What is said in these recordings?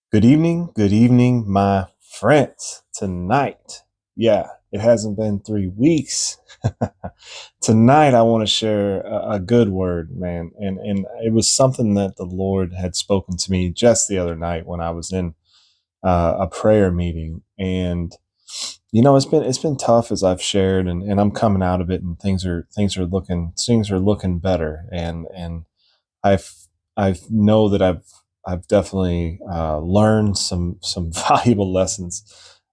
Good evening, my friends. Tonight, yeah, it hasn't been 3 weeks. Tonight, I want to share a good word, man, and it was something that the Lord had spoken to me just the other night when I was in a prayer meeting, and it's been tough as I've shared, and I'm coming out of it, and things are looking better, and I've I've know that I've definitely learned some valuable lessons.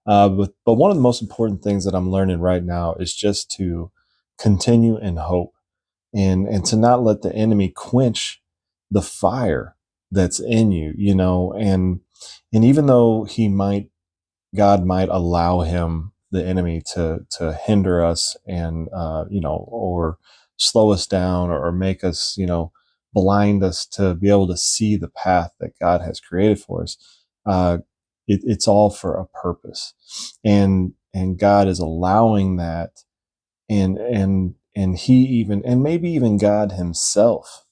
But one of the most important things that I'm learning right now is just to continue in hope and to not let the enemy quench the fire that's in you, and even though God might allow the enemy to hinder us and or slow us down or make us blind us to be able to see the path that God has created for us. uh, it's all for a purpose, and God is allowing that, and he even, and maybe even God himself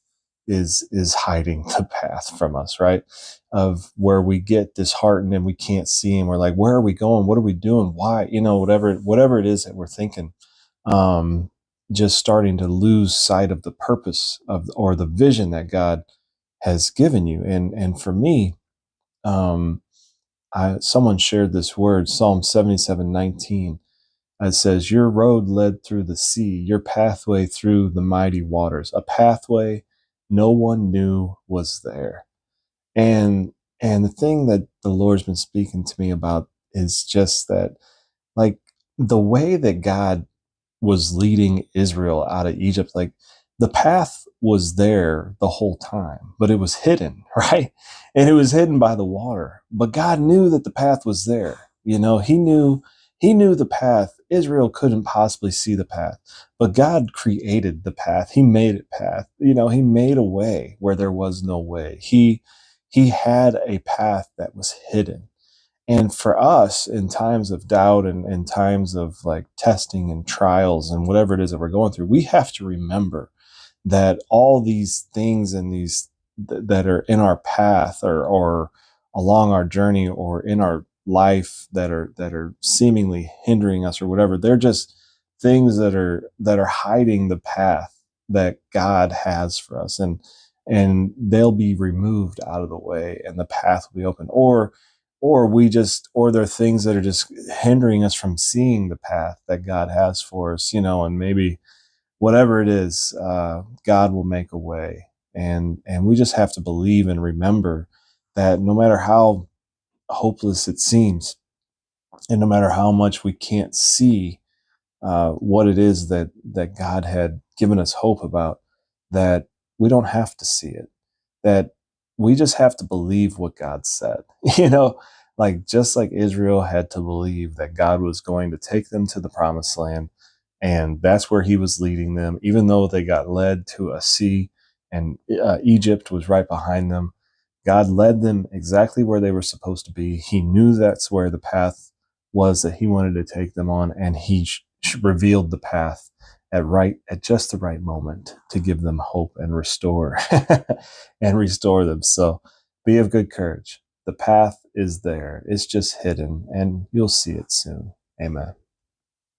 is hiding the path from us, right? Of where we get disheartened and we can't see him. We're like, where are we going? What are we doing? Why? Whatever it is that we're thinking, um, just starting to lose sight of the purpose of or the vision that God has given you. And for me, um, someone shared this word, Psalm 77:19. It says, "Your road led through the sea, your pathway through the mighty waters, a pathway no one knew was there." And and the thing that the Lord's been speaking to me about is just that, like, the way that God was leading Israel out of Egypt, like, the path was there the whole time, but it was hidden, right? And it was hidden by the water. But God knew that the path was there. He knew the path. Israel couldn't possibly see the path, but God created the path. He made it path. He made a way where there was no way. He had a path that was hidden. And for us, in times of doubt and times of like testing and trials and whatever it is that we're going through, we have to remember that all these things and that are in our path, or along our journey or in our life, that are seemingly hindering us or whatever, they're just things that are hiding the path that God has for us, and they'll be removed out of the way and the path will be open. Or they're things that are just hindering us from seeing the path that God has for us, and maybe whatever it is, God will make a way. And we just have to believe and remember that no matter how hopeless it seems, and no matter how much we can't see what it is that God had given us hope about, that we don't have to see it. That we just have to believe what God said. Like, just like Israel had to believe that God was going to take them to the promised land, and that's where he was leading them, even though they got led to a sea, and Egypt was right behind them. God led them exactly where they were supposed to be. He knew that's where the path was that he wanted to take them on, and he revealed the path at just the right moment to give them hope and restore and restore them. So be of good courage. The path is there. It's just hidden, and you'll see it soon. Amen.